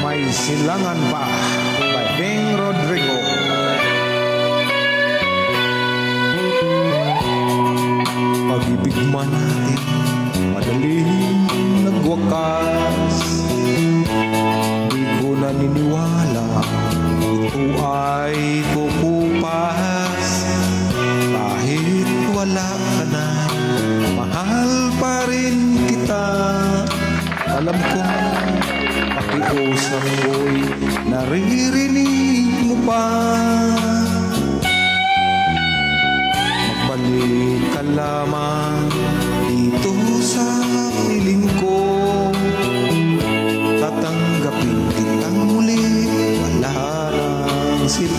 May Silangan Pa by Bing Rodrigo. Pag-ibig man natin madaling nagwakas, di ko naniniwala ito ay kukupas. Kahit wala ka na, mahal pa rin kita. Alam kong pakiusap ko'y naririnig mo pa. Magbalik ka lamang dito sa piling ko. Tatanggapin kitang muli, wala nang sila.